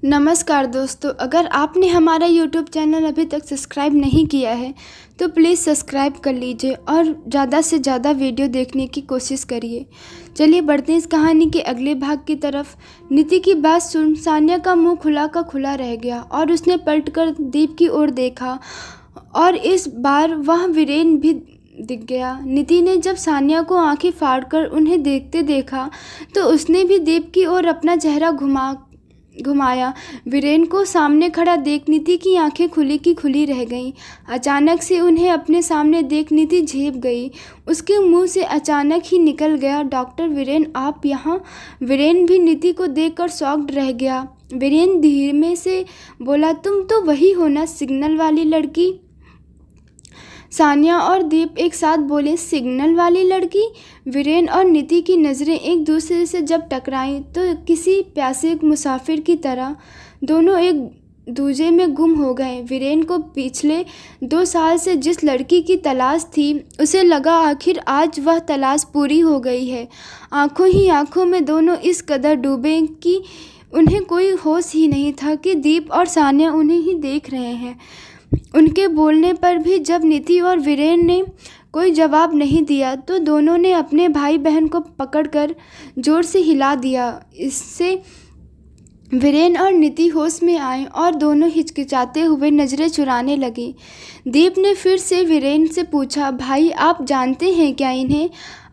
नमस्कार दोस्तों, अगर आपने हमारा यूट्यूब चैनल अभी तक सब्सक्राइब नहीं किया है तो प्लीज़ सब्सक्राइब कर लीजिए और ज़्यादा से ज़्यादा वीडियो देखने की कोशिश करिए। चलिए बढ़ते हैं इस कहानी के अगले भाग की तरफ। नीति की बात सुन सान्या का मुंह खुला का खुला रह गया और उसने पलटकर दीप की ओर देखा और इस बार वह वीरेन भी दिख गया। नीति ने जब सान्या को आंखें फाड़कर उन्हें देखते देखा तो उसने भी दीप की ओर अपना चेहरा घुमाया। वीरेन को सामने खड़ा देख नीति की आंखें खुली की खुली रह गईं। अचानक से उन्हें अपने सामने देख नीति झेप गई। उसके मुंह से अचानक ही निकल गया, डॉक्टर वीरेन आप यहाँ। वीरेन भी नीति को देखकर शॉक्ड रह गया। वीरेन धीमे से बोला, तुम तो वही हो ना, सिग्नल वाली लड़की। सान्या और दीप एक साथ बोले, सिग्नल वाली लड़की। वीरेन और नीति की नज़रें एक दूसरे से जब टकराईं तो किसी प्यासे मुसाफिर की तरह दोनों एक दूजे में गुम हो गए। वीरेन को पिछले 2 साल से जिस लड़की की तलाश थी उसे लगा आखिर आज वह तलाश पूरी हो गई है। आंखों ही आंखों में दोनों इस कदर डूबे कि उन्हें कोई होश ही नहीं था कि दीप और सान्या उन्हें ही देख रहे हैं। उनके बोलने पर भी जब नीति और वीरेन ने कोई जवाब नहीं दिया तो दोनों ने अपने भाई बहन को पकड़कर जोर से हिला दिया। इससे वीरेन और नीति होश में आए और दोनों हिचकिचाते हुए नज़रें चुराने लगे। दीप ने फिर से वीरेन से पूछा, भाई आप जानते हैं क्या इन्हें?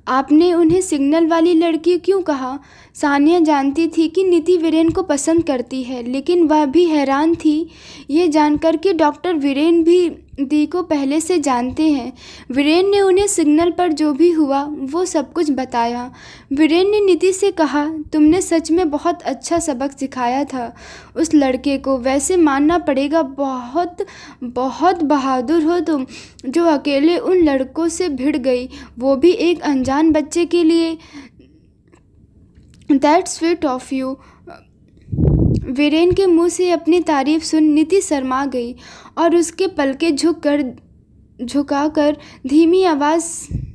आपने उन्हें सिग्नल वाली लड़की क्यों कहा? सान्या जानती थी कि नीति वीरेन को पसंद करती है, लेकिन वह भी हैरान थी ये जानकर कि डॉक्टर वीरेन भी दी को पहले से जानते हैं। वीरेन ने उन्हें सिग्नल पर जो भी हुआ वो सब कुछ बताया। वीरेन ने नीति से कहा, तुमने सच में बहुत अच्छा सबक सिखाया था उस लड़के को। वैसे मानना पड़ेगा, बहुत बहुत बहादुर हो तुम, जो अकेले उन लड़कों से भिड़ गई, वो भी एक अनजान बच्चे के लिए। That's sweet of you. Viren के मुंह से अपनी तारीफ सुन नीति शर्मा गई और उसके पलके झुकाकर धीमी आवाज़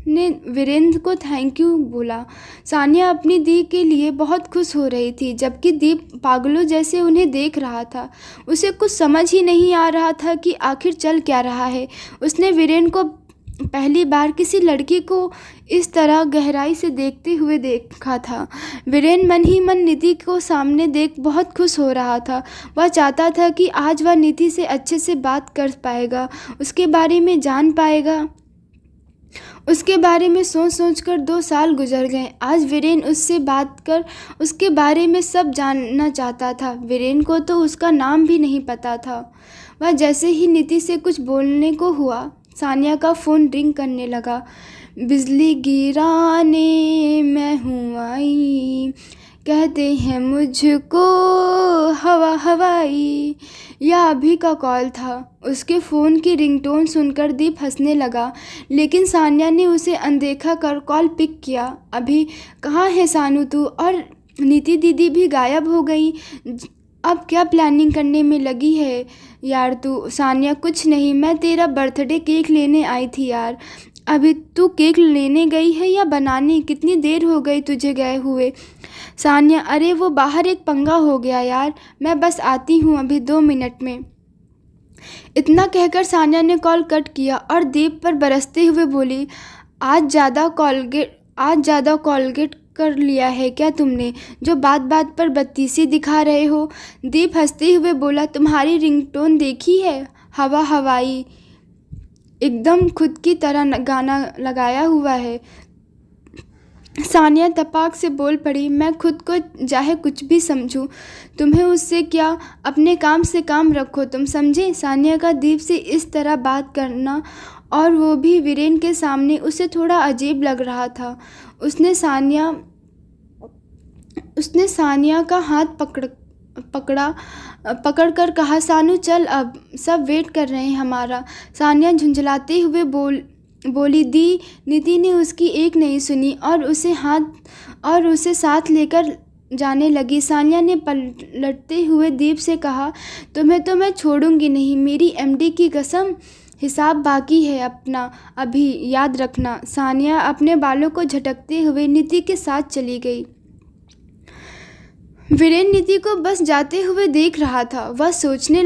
ने वीरेंद्र को थैंक यू बोला। सान्या अपनी दी के लिए बहुत खुश हो रही थी, जबकि दीप पागलों जैसे उन्हें देख रहा था। उसे कुछ समझ ही नहीं आ रहा था कि आखिर चल क्या रहा है। उसने वीरेन को पहली बार किसी लड़की को इस तरह गहराई से देखते हुए देखा था। वीरेन मन ही मन नीति को सामने देख बहुत खुश हो रहा था। वह चाहता था कि आज वह नीति से अच्छे से बात कर पाएगा, उसके बारे में जान पाएगा। उसके बारे में सोच कर 2 साल गुजर गए। आज वीरेन उससे बात कर उसके बारे में सब जानना चाहता था। वीरेन को तो उसका नाम भी नहीं पता था। वह जैसे ही नीति से कुछ बोलने को हुआ, सान्या का फ़ोन रिंग करने लगा। बिजली गिराने मैं हूँ आई, कहते हैं मुझको हवा हवाई, यह अभी का कॉल था। उसके फ़ोन की रिंगटोन सुनकर दीप हंसने लगा, लेकिन सान्या ने उसे अनदेखा कर कॉल पिक किया। अभी कहाँ है सानू तू? और नीति दीदी भी गायब हो गई। अब क्या प्लानिंग करने में लगी है यार तू? सान्या कुछ नहीं, मैं तेरा बर्थडे केक लेने आई थी यार। अभी तू केक लेने गई है या बनाने? कितनी देर हो गई तुझे गए हुए? सान्या, अरे वो बाहर एक पंगा हो गया यार, मैं बस आती हूँ अभी 2 मिनट में। इतना कहकर सान्या ने कॉल कट किया और दीप पर बरसते हुए बोली, आज ज़्यादा कॉलगेट कर लिया है क्या तुमने, जो बात बात पर बत्तीसी दिखा रहे हो? दीप हंसते हुए बोला, तुम्हारी रिंगटोन देखी है, हवा हवाई, एकदम खुद की तरह गाना लगाया हुआ है। सान्या तपाक से बोल पड़ी, मैं खुद को चाहे कुछ भी समझूं, तुम्हें उससे क्या, अपने काम से काम रखो, तुम समझे? सान्या का दीप से इस तरह बात करना और वो भी वीरेन के सामने उसे थोड़ा अजीब लग रहा था। उसने सान्या का हाथ पकड़कर कहा, सानू चल, अब सब वेट कर रहे हैं हमारा। सान्या झुंझलाते हुए बोली दी। नीति ने उसकी एक नहीं सुनी और उसे साथ लेकर जाने लगी। सान्या ने पलटते हुए दीप से कहा, तुम्हें तो मैं छोड़ूंगी नहीं, मेरी एमडी की कसम, हिसाब बाकी है अपना अभी, याद रखना। सान्या अपने बालों को झटकते हुए नीति के साथ चली गई। वीरेन नीति को बस जाते हुए देख रहा था। वह सोचने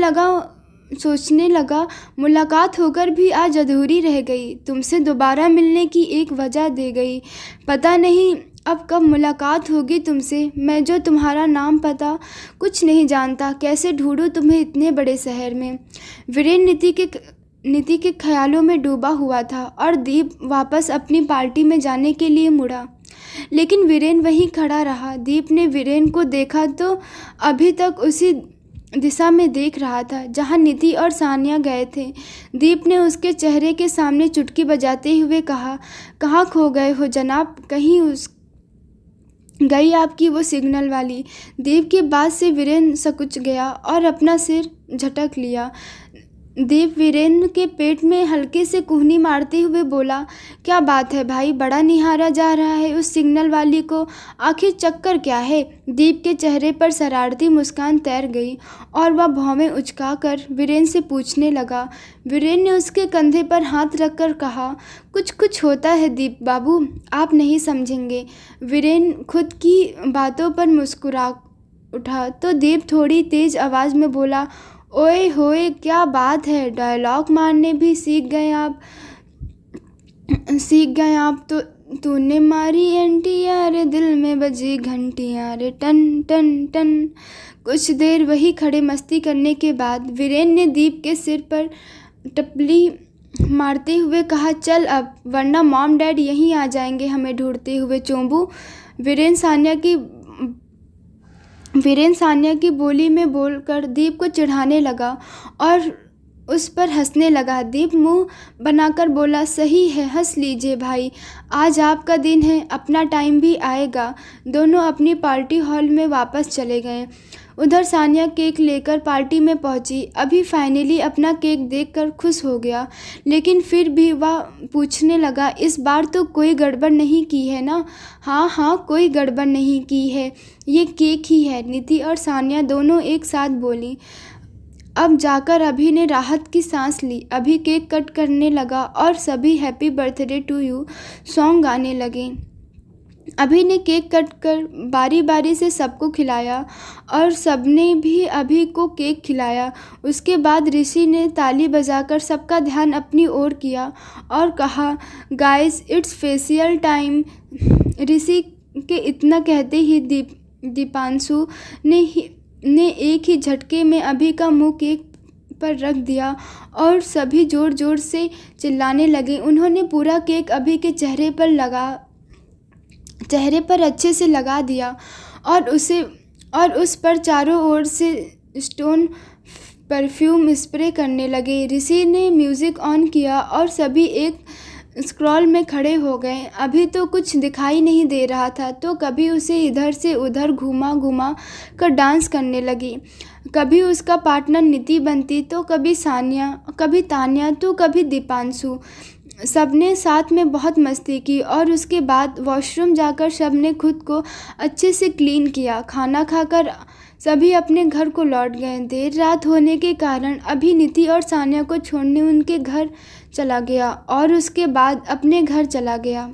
लगा मुलाकात होकर भी आज अधूरी रह गई। तुमसे दोबारा मिलने की एक वजह दे गई। पता नहीं अब कब मुलाकात होगी तुमसे। मैं जो तुम्हारा नाम पता कुछ नहीं जानता, कैसे ढूंढूं तुम्हें इतने बड़े शहर में। वीरेन नीति के ख्यालों में डूबा हुआ था और दीप वापस अपनी पार्टी में जाने के लिए मुड़ा, लेकिन वीरेन वहीं खड़ा रहा। दीप ने वीरेन को देखा तो अभी तक उसी दिशा में देख रहा था जहां नीति और सानिया गए थे। दीप ने उसके चेहरे के सामने चुटकी बजाते हुए कहा, कहाँ खो गए हो जनाब? कहीं गई आपकी वो सिग्नल वाली। दीप की बात से वीरेन सकुच गया और अपना सिर झटक लिया। दीप वीरेन के पेट में हल्के से कुहनी मारते हुए बोला, क्या बात है भाई, बड़ा निहारा जा रहा है उस सिग्नल वाली को। आखिर चक्कर क्या है? दीप के चेहरे पर शरारती मुस्कान तैर गई और वह भौवें उचकाकर वीरेन से पूछने लगा। वीरेन ने उसके कंधे पर हाथ रखकर कहा, कुछ होता है दीप बाबू, आप नहीं समझेंगे। वीरेन खुद की बातों पर मुस्कुरा उठा तो दीप थोड़ी तेज आवाज़ में बोला, ओए होए क्या बात है, डायलॉग मारने भी सीख गए आप तो। तूने मारी एंटियाँ रे, दिल में बजी घंटियाँ रे, टन टन टन। कुछ देर वही खड़े मस्ती करने के बाद वीरेन ने दीप के सिर पर टपली मारते हुए कहा, चल अब, वरना मॉम डैड यहीं आ जाएंगे हमें ढूंढते हुए चोंबू। वीरेन सानिया की बोली में बोलकर दीप को चिढ़ाने लगा और उस पर हंसने लगा। दीप मुंह बनाकर बोला, सही है, हंस लीजिए भाई, आज आपका दिन है, अपना टाइम भी आएगा। दोनों अपनी पार्टी हॉल में वापस चले गए। उधर सानिया केक लेकर पार्टी में पहुंची। अभी फाइनली अपना केक देखकर खुश हो गया, लेकिन फिर भी वह पूछने लगा, इस बार तो कोई गड़बड़ नहीं की है ना? हाँ, कोई गड़बड़ नहीं की है, ये केक ही है, नीति और सानिया दोनों एक साथ बोली। अब जाकर अभी ने राहत की सांस ली। अभी केक कट करने लगा और सभी happy birthday to you song गाने लगे। अभी ने केक कट कर बारी बारी से सबको खिलाया और सबने भी अभी को केक खिलाया। उसके बाद ऋषि ने ताली बजाकर सबका ध्यान अपनी ओर किया और कहा, गाइस इट्स फेशियल टाइम। ऋषि के इतना कहते ही दीपांशु ने एक ही झटके में अभी का मुंह केक पर रख दिया और सभी जोर जोर से चिल्लाने लगे। उन्होंने पूरा केक अभी के चेहरे पर अच्छे से लगा दिया और उस पर चारों ओर से स्टोन परफ्यूम स्प्रे करने लगे। ऋषि ने म्यूज़िक ऑन किया और सभी एक स्क्रॉल में खड़े हो गए। अभी तो कुछ दिखाई नहीं दे रहा था तो कभी उसे इधर से उधर घुमा कर डांस करने लगी। कभी उसका पार्टनर नीति बनती तो कभी सानिया, कभी तान्या तो कभी दीपांशु। सबने साथ में बहुत मस्ती की और उसके बाद वॉशरूम जाकर सबने खुद को अच्छे से क्लीन किया। खाना खाकर सभी अपने घर को लौट गए। देर रात होने के कारण अभी नीति और सानिया को छोड़ने उनके घर चला गया और उसके बाद अपने घर चला गया।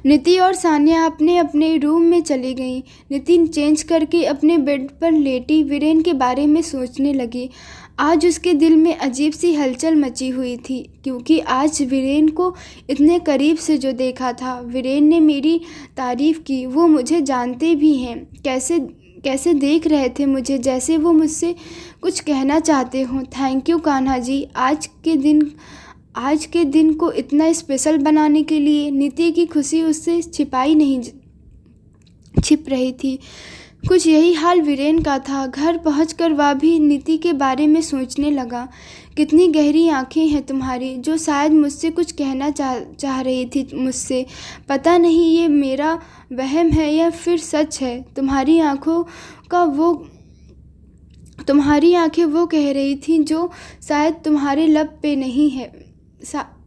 नीति और सानिया अपने अपने रूम में चली गईं। नितिन चेंज करके अपने बेड पर लेटी वीरेन के बारे में सोचने लगी। आज उसके दिल में अजीब सी हलचल मची हुई थी, क्योंकि आज वीरेन को इतने करीब से जो देखा था। वीरेन ने मेरी तारीफ़ की, वो मुझे जानते भी हैं। कैसे देख रहे थे मुझे, जैसे वो मुझसे कुछ कहना चाहते हों। थैंक यू कान्हा जी, आज के दिन को इतना स्पेशल बनाने के लिए। नीति की खुशी उससे छिप रही थी। कुछ यही हाल वीरेन का था। घर पहुंचकर वह भी नीति के बारे में सोचने लगा। कितनी गहरी आंखें हैं तुम्हारी, जो शायद मुझसे कुछ कहना चाह रही थी मुझसे। पता नहीं ये मेरा वहम है या फिर सच है। तुम्हारी आंखें वो कह रही थी जो शायद तुम्हारे लब पे नहीं है,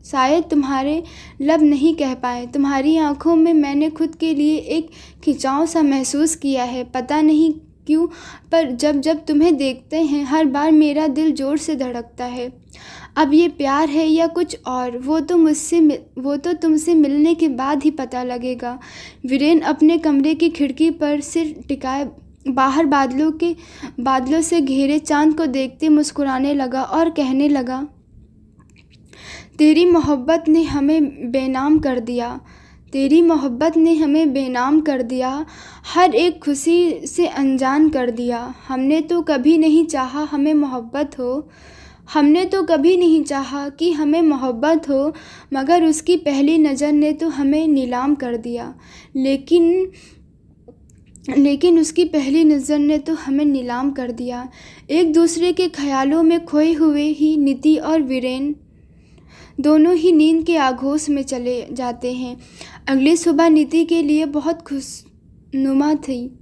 शायद तुम्हारे लब नहीं कह पाए। तुम्हारी आंखों में मैंने खुद के लिए एक खिंचाव सा महसूस किया है। पता नहीं क्यों, पर जब जब तुम्हें देखते हैं हर बार मेरा दिल ज़ोर से धड़कता है। अब ये प्यार है या कुछ और, वो तो तुमसे मिलने के बाद ही पता लगेगा। वीरेन अपने कमरे की खिड़की पर सिर टिकाए बाहर बादलों से घिरे चांद को देखते मुस्कुराने लगा और कहने लगा, तेरी मोहब्बत ने हमें बेनाम कर दिया। तेरी मोहब्बत ने हमें बेनाम कर दिया, हर एक खुशी से अनजान कर दिया। हमने तो कभी नहीं चाहा हमें मोहब्बत हो, हमने तो कभी नहीं चाहा कि हमें मोहब्बत हो, मगर उसकी पहली नज़र ने तो हमें नीलाम कर दिया। लेकिन उसकी पहली नज़र ने तो हमें नीलाम कर दिया। एक दूसरे के ख्यालों में खोए हुए ही नीति और वीरेन दोनों ही नींद के आगोश में चले जाते हैं। अगली सुबह नीति के लिए बहुत खुशनुमा थी।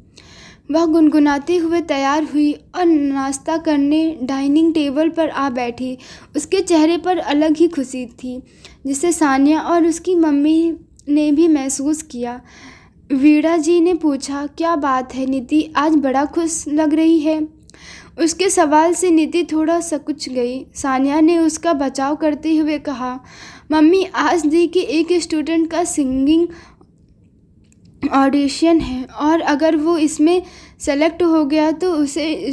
वह गुनगुनाते हुए तैयार हुई और नाश्ता करने डाइनिंग टेबल पर आ बैठी। उसके चेहरे पर अलग ही खुशी थी, जिसे सानिया और उसकी मम्मी ने भी महसूस किया। वीणा जी ने पूछा, क्या बात है नीति, आज बड़ा खुश लग रही है। उसके सवाल से नीति थोड़ा सकुच गई। सानिया ने उसका बचाव करते हुए कहा, मम्मी, आज दी कि एक स्टूडेंट का सिंगिंग ऑडिशन है और अगर वो इसमें सेलेक्ट हो गया तो उसे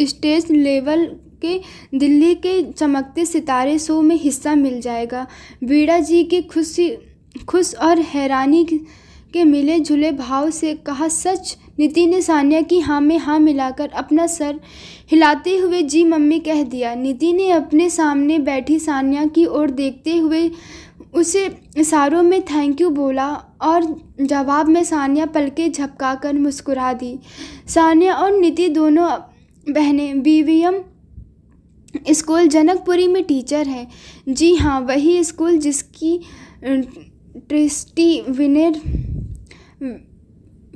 स्टेट लेवल के दिल्ली के चमकते सितारे शो में हिस्सा मिल जाएगा। वीणा जी के खुश और हैरानी के मिले जुले भाव से कहा, सच? नीति ने सानिया की हाँ में हाँ मिलाकर अपना सर हिलाते हुए जी मम्मी कह दिया। नीति ने अपने सामने बैठी सानिया की ओर देखते हुए उसे इशारों में थैंक यू बोला और जवाब में सानिया पलकें झपकाकर मुस्कुरा दी। सानिया और नीति दोनों बहनें बीवीएम स्कूल जनकपुरी में टीचर हैं। जी हाँ, वही स्कूल जिसकी ट्रस्टी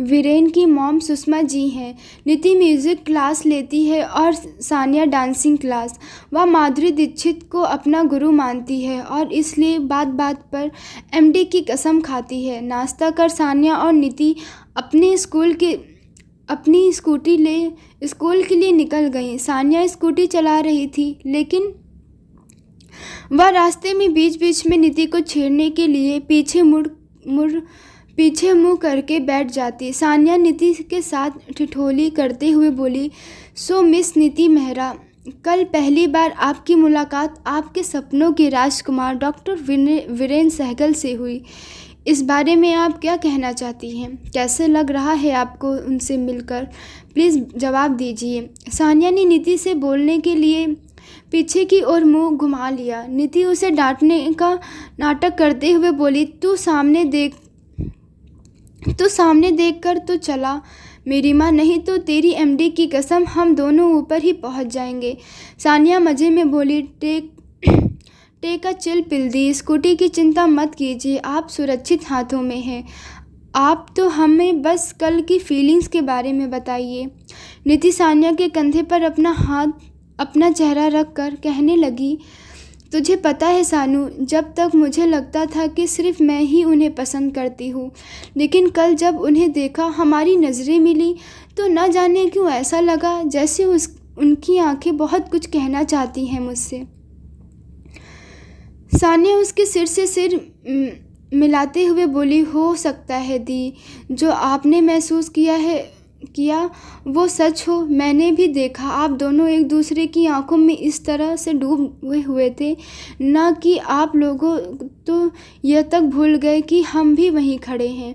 वीरेन की मॉम सुषमा जी हैं। नीति म्यूज़िक क्लास लेती है और सानिया डांसिंग क्लास। वह माधुरी दीक्षित को अपना गुरु मानती है और इसलिए बात बात पर एमडी की कसम खाती है। नाश्ता कर सानिया और नीति अपनी स्कूटी ले स्कूल के लिए निकल गईं। सानिया स्कूटी चला रही थी, लेकिन वह रास्ते में बीच बीच में नीति को छेड़ने के लिए पीछे मुंह करके बैठ जाती। सानिया नीति के साथ ठिठोली करते हुए बोली, सो मिस नीति मेहरा, कल पहली बार आपकी मुलाकात आपके सपनों के राजकुमार डॉक्टर वीरेन सहगल से हुई। इस बारे में आप क्या कहना चाहती हैं? कैसे लग रहा है आपको उनसे मिलकर? प्लीज़ जवाब दीजिए। सानिया ने नीति से बोलने के लिए पीछे की ओर मुंह घुमा लिया। नीति उसे डांटने का नाटक करते हुए बोली, तू सामने देख कर तो चला मेरी माँ, नहीं तो तेरी एमडी की कसम हम दोनों ऊपर ही पहुँच जाएंगे। सानिया मज़े में बोली, टेक अ चिल पिल दी, स्कूटी की चिंता मत कीजिए, आप सुरक्षित हाथों में हैं। आप तो हमें बस कल की फीलिंग्स के बारे में बताइए। नीति सानिया के कंधे पर अपना चेहरा रख कर कहने लगी, तुझे पता है सानू, जब तक मुझे लगता था कि सिर्फ मैं ही उन्हें पसंद करती हूँ, लेकिन कल जब उन्हें देखा, हमारी नज़रें मिली, तो न जाने क्यों ऐसा लगा जैसे उनकी आंखें बहुत कुछ कहना चाहती हैं मुझसे। सानिया उसके सिर से सिर मिलाते हुए बोली, हो सकता है दी, जो आपने महसूस किया वो सच हो। मैंने भी देखा, आप दोनों एक दूसरे की आंखों में इस तरह से डूबे हुए थे ना कि आप लोगों तो यह तक भूल गए कि हम भी वहीं खड़े हैं।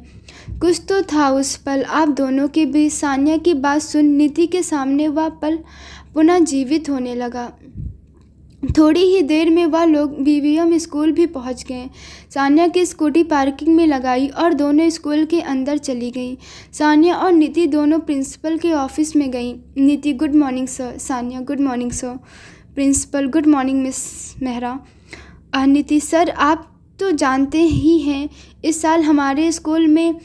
कुछ तो था उस पल आप दोनों के बीच। सानिया की बात सुन नीति के सामने वह पल पुनः जीवित होने लगा। थोड़ी ही देर में वह लोग बीवीएम स्कूल भी पहुंच गए। सानिया की स्कूटी पार्किंग में लगाई और दोनों स्कूल के अंदर चली गईं। सानिया और नीति दोनों प्रिंसिपल के ऑफिस में गईं। Niti, good morning sir. Sania, good morning sir. Principal, good morning Miss Mehra. Niti, sir आप तो जानते ही हैं इस साल हमारे स्कूल में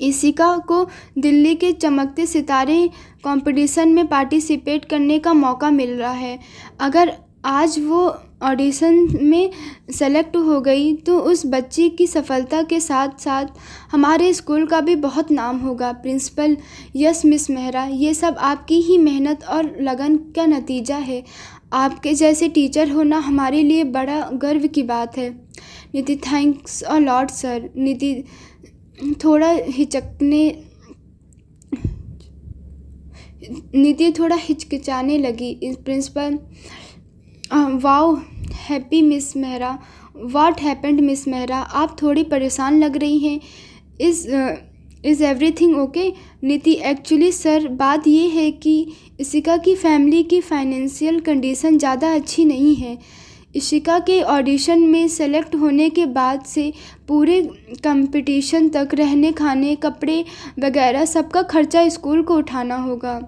इशिका को दिल्ली के चमकते सितारे कंपटीशन में पार्टिसिपेट करने का मौका मिल रहा है। अगर आज वो ऑडिशन में सेलेक्ट हो गई तो उस बच्ची की सफलता के साथ साथ हमारे स्कूल का भी बहुत नाम होगा। प्रिंसिपल: यस मिस मेहरा, ये सब आपकी ही मेहनत और लगन का नतीजा है। आपके जैसे टीचर होना हमारे लिए बड़ा गर्व की बात है। Nidhi: thanks a lot sir. Nidhi थोड़ा हिचकिचाने लगी। Principal: wow, happy Miss Mehra. What happened Miss Mehra, आप थोड़ी परेशान लग रही हैं। Is everything okay? Nidhi: actually sir, बात ये है कि इशिका की फैमिली की फाइनेंशियल कंडीशन ज़्यादा अच्छी नहीं है। इशिका के ऑडिशन में सेलेक्ट होने के बाद से पूरे कंपटीशन तक रहने, खाने, कपड़े वगैरह सबका खर्चा स्कूल को उठाना होगा।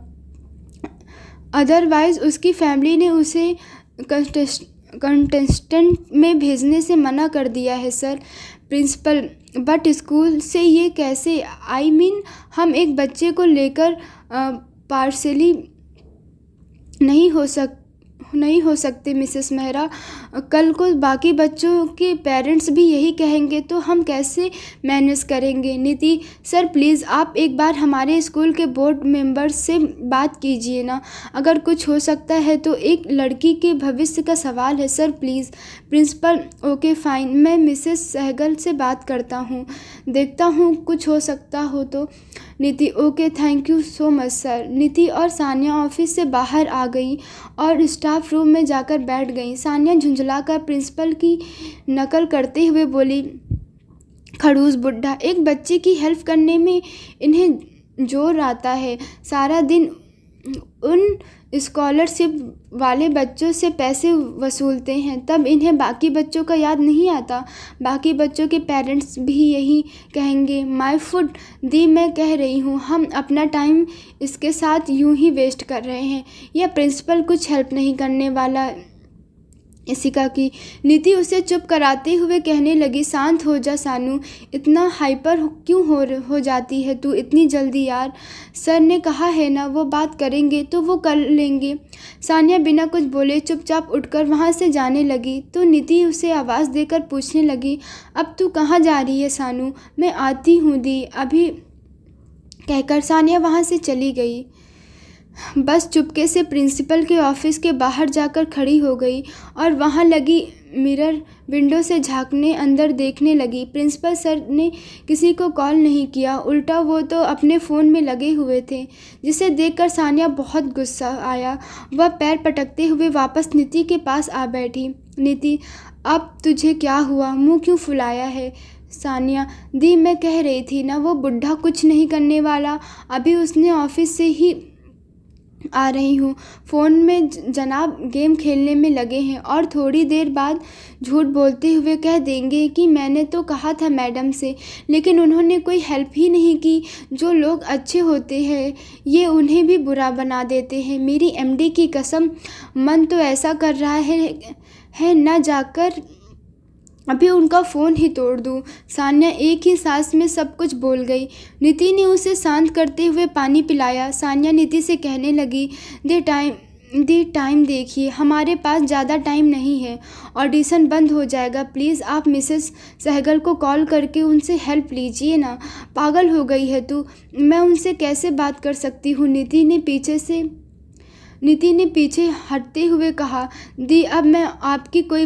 अदरवाइज़ उसकी फैमिली ने उसे कंटेस्टेंट में भेजने से मना कर दिया है सर। प्रिंसिपल: बट स्कूल से ये कैसे? आई मीन, हम एक बच्चे को लेकर पार्शली नहीं हो सकते मिसेस मेहरा। कल को बाकी बच्चों के पेरेंट्स भी यही कहेंगे तो हम कैसे मैनेज करेंगे? निधि: सर प्लीज़, आप एक बार हमारे स्कूल के बोर्ड मेंबर्स से बात कीजिए ना। अगर कुछ हो सकता है तो एक लड़की के भविष्य का सवाल है sir, please. Principal: okay fine, मैं मिसेस सहगल से बात करता हूँ, देखता हूँ कुछ हो सकता हो तो। Nidhi: okay, thank you so much sir. Nidhi और सानिया ऑफिस से बाहर आ गई और स्टाफ रूम में जाकर बैठ गई। सानिया झुंझलाकर प्रिंसिपल की नकल करते हुए बोली: खड़ूस बुड्ढा, एक बच्चे की हेल्प करने में इन्हें जोर आता है। सारा दिन उन स्कॉलरशिप वाले बच्चों से पैसे वसूलते हैं, तब इन्हें बाकी बच्चों का याद नहीं आता। बाकी बच्चों के पेरेंट्स भी यही कहेंगे। माय फुट दी, मैं कह रही हूँ, हम अपना टाइम इसके साथ यूं ही वेस्ट कर रहे हैं। यह प्रिंसिपल कुछ हेल्प नहीं करने वाला इशिका की। निधि उसे चुप कराते हुए कहने लगी: शांत हो जा सानू, इतना हाइपर क्यों हो जाती है तू इतनी जल्दी यार। सर ने कहा है ना, वो बात करेंगे तो वो कर लेंगे। सानिया बिना कुछ बोले चुपचाप उठकर वहाँ से जाने लगी तो निधि उसे आवाज़ देकर पूछने लगी: अब तू कहाँ जा रही है सानू? मैं आती हूँ दी, अभी, कहकर सानिया वहाँ से चली गई। बस चुपके से प्रिंसिपल के ऑफिस के बाहर जाकर खड़ी हो गई और वहाँ लगी मिरर विंडो से झांकने अंदर देखने लगी। प्रिंसिपल सर ने किसी को कॉल नहीं किया, उल्टा वो तो अपने फ़ोन में लगे हुए थे, जिसे देखकर सानिया बहुत गुस्सा आया। वह पैर पटकते हुए वापस निधि के पास आ बैठी। निधि: अब तुझे क्या हुआ, मुँह क्यों फुलाया है? सानिया: दी, मैं कह रही थी ना, वो बुढ़ा कुछ नहीं करने वाला। अभी उसने ऑफिस से ही आ रही हूँ, फ़ोन में जनाब गेम खेलने में लगे हैं और थोड़ी देर बाद झूठ बोलते हुए कह देंगे कि मैंने तो कहा था मैडम से, लेकिन उन्होंने कोई हेल्प ही नहीं की। जो लोग अच्छे होते हैं ये उन्हें भी बुरा बना देते हैं। मेरी एमडी की कसम, मन तो ऐसा कर रहा है ना जाकर अभी उनका फ़ोन ही तोड़ दूँ। सानिया एक ही सांस में सब कुछ बोल गई। निधि ने उसे शांत करते हुए पानी पिलाया। सानिया निधि से कहने लगी: दे टाइम देखिए, हमारे पास ज़्यादा टाइम नहीं है, ऑडिशन बंद हो जाएगा। प्लीज़ आप मिसेस सहगल को कॉल करके उनसे हेल्प लीजिए ना। पागल हो गई है तू, मैं उनसे कैसे बात कर सकती हूँ? निधि ने पीछे हटते हुए कहा। दी, अब मैं आपकी कोई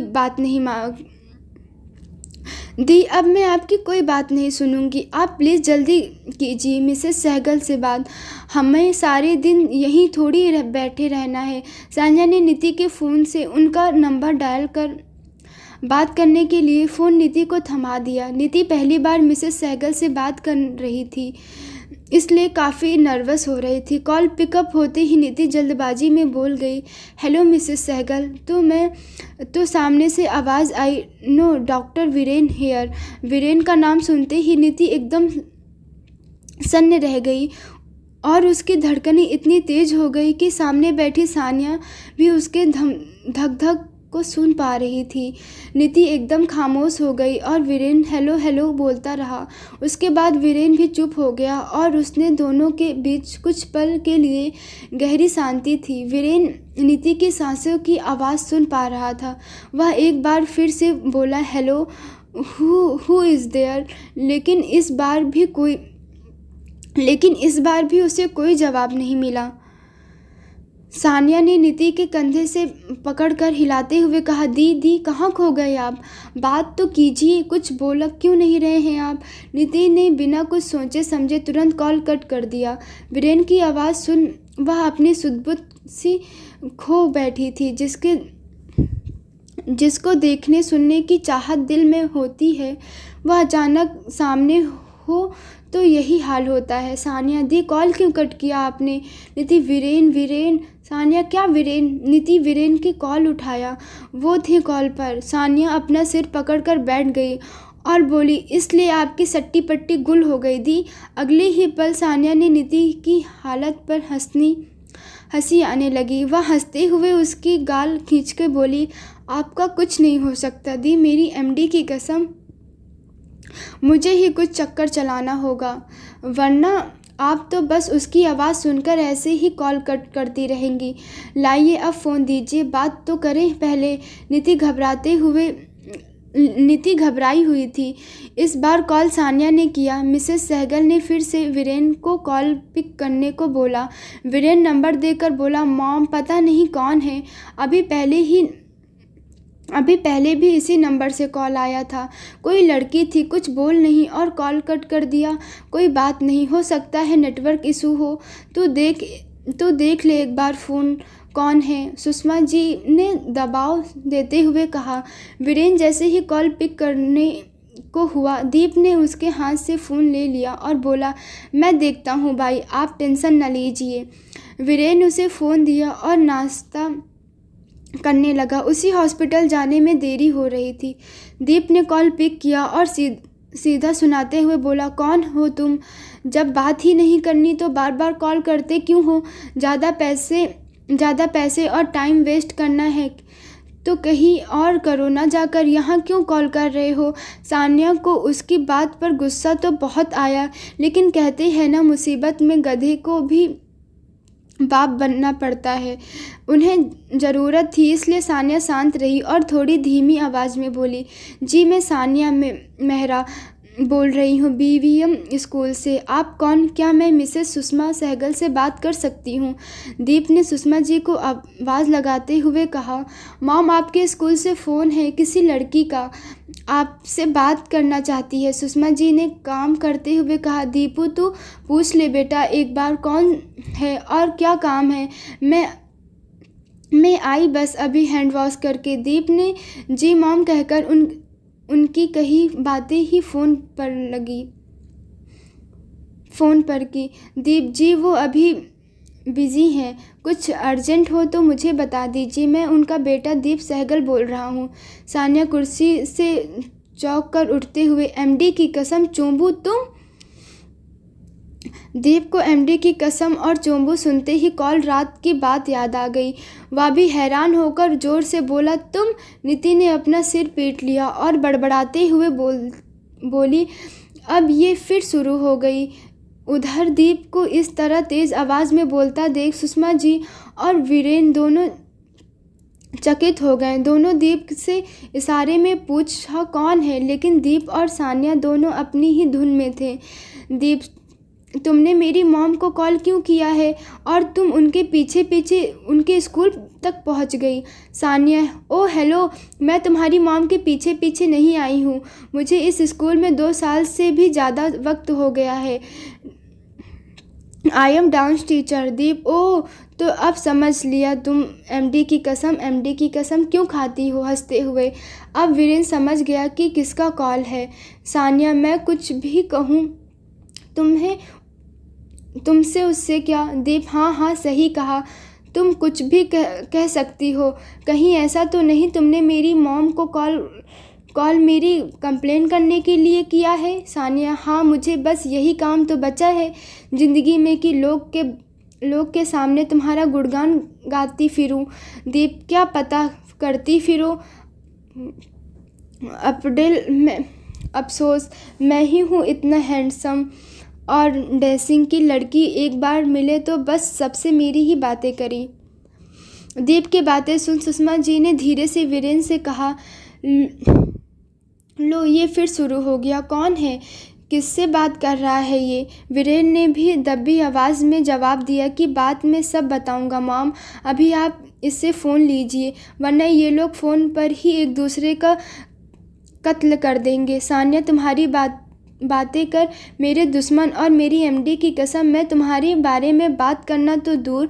बात नहीं सुनूंगी। आप प्लीज़ जल्दी कीजिए मिसेस सहगल से बात, हमें सारे दिन यहीं थोड़ी बैठे रहना है। सानिया ने निधि के फ़ोन से उनका नंबर डायल कर बात करने के लिए फ़ोन निधि को थमा दिया। निधि पहली बार मिसेस सहगल से बात कर रही थी, इसलिए काफ़ी नर्वस हो रही थी। कॉल पिकअप होते ही निधि जल्दबाजी में बोल गई: हेलो मिसेस सहगल। तो सामने से आवाज़ आई: no, doctor Viren here. Viren का नाम सुनते ही निधि एकदम सन्न रह गई और उसकी धड़कनें इतनी तेज़ हो गई कि सामने बैठी सानिया भी उसके धक धक को सुन पा रही थी। नीति एकदम खामोश हो गई और वीरेन हेलो हेलो बोलता रहा। उसके बाद वीरेन भी चुप हो गया और उसने दोनों के बीच कुछ पल के लिए गहरी शांति थी। वीरेन नीति की सांसों की आवाज़ सुन पा रहा था। वह एक बार फिर से बोला, हेलो, हु इज़ देयर? लेकिन इस बार भी उसे कोई जवाब नहीं मिला। सानिया ने नीति के कंधे से पकड़कर हिलाते हुए कहा, दी कहाँ खो गए आप? बात तो कीजिए, कुछ बोल क्यों नहीं रहे हैं आप? नीति ने बिना कुछ सोचे समझे तुरंत कॉल कट कर दिया। वीरेन की आवाज़ सुन वह अपनी सुध-बुध सी खो बैठी थी। जिसको देखने सुनने की चाहत दिल में होती है, वह अचानक सामने हो तो यही हाल होता है। सानिया, दी कॉल क्यों कट किया आपने? नीति, वीरेन। सानिया, क्या वीरेन? नीति, वीरेन की कॉल उठाया, वो थे कॉल पर। सानिया अपना सिर पकड़कर बैठ गई और बोली, इसलिए आपकी सट्टी पट्टी गुल हो गई दी। अगले ही पल सानिया ने नीति की हालत पर हंसी आने लगी। वह हंसते हुए उसकी गाल खींचकर बोली, आपका कुछ नहीं हो सकता दी, मेरी एमडी की कसम। मुझे ही कुछ चक्कर चलाना होगा, वरना आप तो बस उसकी आवाज़ सुनकर ऐसे ही कॉल कट करती रहेंगी। लाइए अब फ़ोन दीजिए, बात तो करें पहले। नीति घबराई हुई थी। इस बार कॉल सानिया ने किया। मिसेस सहगल ने फिर से वीरेन को कॉल पिक करने को बोला। वीरेन नंबर देकर बोला, मॉम, पता नहीं कौन है, अभी पहले भी इसी नंबर से कॉल आया था। कोई लड़की थी, कुछ बोल नहीं और कॉल कट कर दिया। कोई बात नहीं, हो सकता है नेटवर्क इशू हो। तो देख ले एक बार फ़ोन कौन है, सुषमा जी ने दबाव देते हुए कहा। वीरेन जैसे ही कॉल पिक करने को हुआ, दीप ने उसके हाथ से फ़ोन ले लिया और बोला, मैं देखता हूँ भाई, आप टेंशन न लीजिए। वीरेन उसे फ़ोन दिया और नाश्ता करने लगा। उसी हॉस्पिटल जाने में देरी हो रही थी। दीप ने कॉल पिक किया और सीधा सुनाते हुए बोला, कौन हो तुम? जब बात ही नहीं करनी तो बार बार कॉल करते क्यों हो? ज़्यादा पैसे और टाइम वेस्ट करना है तो कहीं और करो ना, जाकर यहाँ क्यों कॉल कर रहे हो? सानिया को उसकी बात पर गुस्सा तो बहुत आया, लेकिन कहते हैं ना, मुसीबत में गधे को भी बाप बनना पड़ता है। उन्हें ज़रूरत थी, इसलिए सानिया शांत रही और थोड़ी धीमी आवाज़ में बोली, जी मैं सानिया मेहरा बोल रही हूँ, बीवीएम स्कूल से। आप कौन? क्या मैं मिसेस सुषमा सहगल से बात कर सकती हूँ? दीप ने सुषमा जी को आवाज़ लगाते हुए कहा, मॉम, आपके स्कूल से फ़ोन है, किसी लड़की का आपसे बात करना चाहती है। सुषमा जी ने काम करते हुए कहा, दीपू तू पूछ ले बेटा एक बार, कौन है और क्या काम है? मैं आई बस अभी हैंड वॉश करके। दीप ने जी मॉम कहकर उनकी कही बातें ही फ़ोन पर की। दीप जी वो अभी बिज़ी हैं, कुछ अर्जेंट हो तो मुझे बता दीजिए, मैं उनका बेटा दीप सहगल बोल रहा हूँ। सानिया कुर्सी से चौंक कर उठते हुए, एमडी की कसम चोंबू तुम? दीप को एमडी की कसम और चोंबू सुनते ही कॉल रात की बात याद आ गई। वह भी हैरान होकर जोर से बोला, तुम? नीति ने अपना सिर पीट लिया और बड़बड़ाते हुए बोली, अब ये फिर शुरू हो गई। उधर दीप को इस तरह तेज़ आवाज़ में बोलता देख सुषमा जी और वीरेन दोनों चकित हो गए। दोनों दीप से इशारे में पूछा कौन है, लेकिन दीप और सानिया दोनों अपनी ही धुन में थे। दीप, तुमने मेरी मॉम को कॉल क्यों किया है और तुम उनके पीछे पीछे उनके स्कूल तक पहुंच गई? सानिया, ओ हेलो, मैं तुम्हारी मॉम के पीछे पीछे नहीं आई हूँ। मुझे इस स्कूल में 2 साल से भी ज़्यादा वक्त हो गया है। I am dance teacher. Deep, ओ तो अब समझ लिया तुम एमडी की कसम क्यों खाती हो? हंसते हुए अब वीरेन समझ गया कि किसका कॉल है। सानिया, मैं कुछ भी कहूँ तुमसे उससे क्या? दीप, हाँ सही कहा, तुम कुछ भी कह सकती हो। कहीं ऐसा तो नहीं तुमने मेरी मॉम को कॉल मेरी कंप्लेन करने के लिए किया है? सानिया, हाँ, मुझे बस यही काम तो बचा है ज़िंदगी में कि लोग के सामने तुम्हारा गुणगान गाती फिरूं। दीप, क्या पता करती फिरो। अपडेल में अफसोस, मैं ही हूँ इतना हैंडसम और डैशिंग की लड़की, एक बार मिले तो बस सबसे मेरी ही बातें करी। दीप की बातें सुन सुषमा जी ने धीरे से वीरेन से कहा, लो ये फिर शुरू हो गया, कौन है, किससे बात कर रहा है ये? वीरेन ने भी दबी आवाज़ में जवाब दिया कि बात मैं सब बताऊंगा मॉम, अभी आप इससे फ़ोन लीजिए वरना ये लोग फ़ोन पर ही एक दूसरे का कत्ल कर देंगे। सानिया, तुम्हारी बातें कर मेरे दुश्मन और मेरी एमडी की कसम, मैं तुम्हारे बारे में बात करना तो दूर,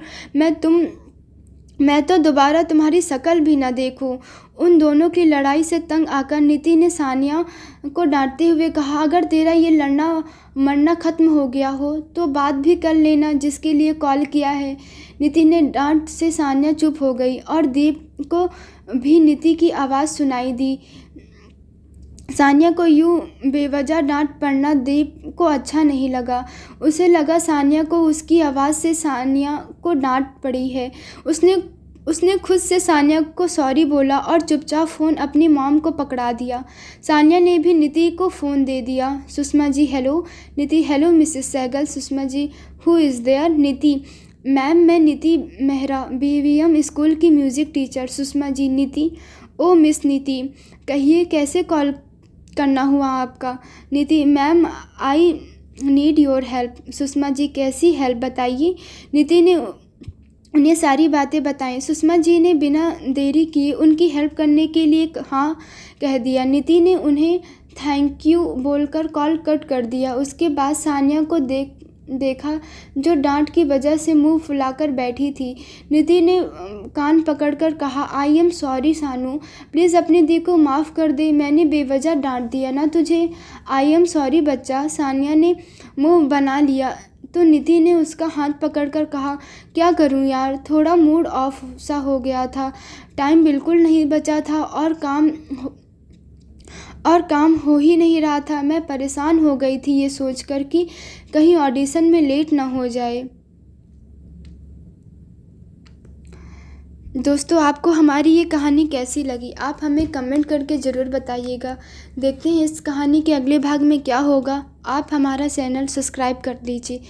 मैं तो दोबारा तुम्हारी शक्ल भी ना देखूं। उन दोनों की लड़ाई से तंग आकर नीति ने सानिया को डांटते हुए कहा, अगर तेरा ये लड़ना मरना ख़त्म हो गया हो तो बात भी कर लेना जिसके लिए कॉल किया है। नीति ने डांट से सानिया चुप हो गई और दीप को भी नीति की आवाज़ सुनाई दी। सानिया को यूं बेवजह डांट पड़ना दीप को अच्छा नहीं लगा। उसे लगा सानिया को उसकी आवाज़ से सानिया को डांट पड़ी है। उसने खुद से सानिया को सॉरी बोला और चुपचाप फ़ोन अपनी मॉम को पकड़ा दिया। सानिया ने भी नीति को फ़ोन दे दिया। Sushma ji, hello. Niti, hello Mrs Sehgal. Sushma ji, who is there? Niti, ma'am मैं नीति मेहरा, BVM स्कूल की music teacher. Sushma ji, Niti, oh miss नीति, कहिए कैसे कॉल करना हुआ आपका? Niti, ma'am I need your help. Sushma ji, कैसी हेल्प बताइए? नीति ने उन्हें सारी बातें बताईं। सुषमा जी ने बिना देरी किए उनकी हेल्प करने के लिए हाँ कह दिया। नीति ने उन्हें थैंक यू बोलकर कॉल कट कर दिया। उसके बाद सानिया को देखा जो डांट की वजह से मुंह फुलाकर बैठी थी। नीति ने कान पकड़कर कहा, आई एम सॉरी सानू, प्लीज़ अपनी दी को माफ़ कर दे, मैंने बेवजह डांट दिया ना तुझे। आई एम सॉरी बच्चा। सानिया ने मुंह बना लिया तो नीति ने उसका हाथ पकड़कर कहा, क्या करूं यार, थोड़ा मूड ऑफ सा हो गया था, टाइम बिल्कुल नहीं बचा था और काम हो ही नहीं रहा था। मैं परेशान हो गई थी ये सोचकर कि कहीं ऑडिशन में लेट ना हो जाए। दोस्तों, आपको हमारी ये कहानी कैसी लगी आप हमें कमेंट करके ज़रूर बताइएगा। देखते हैं इस कहानी के अगले भाग में क्या होगा। आप हमारा चैनल सब्सक्राइब कर लीजिए।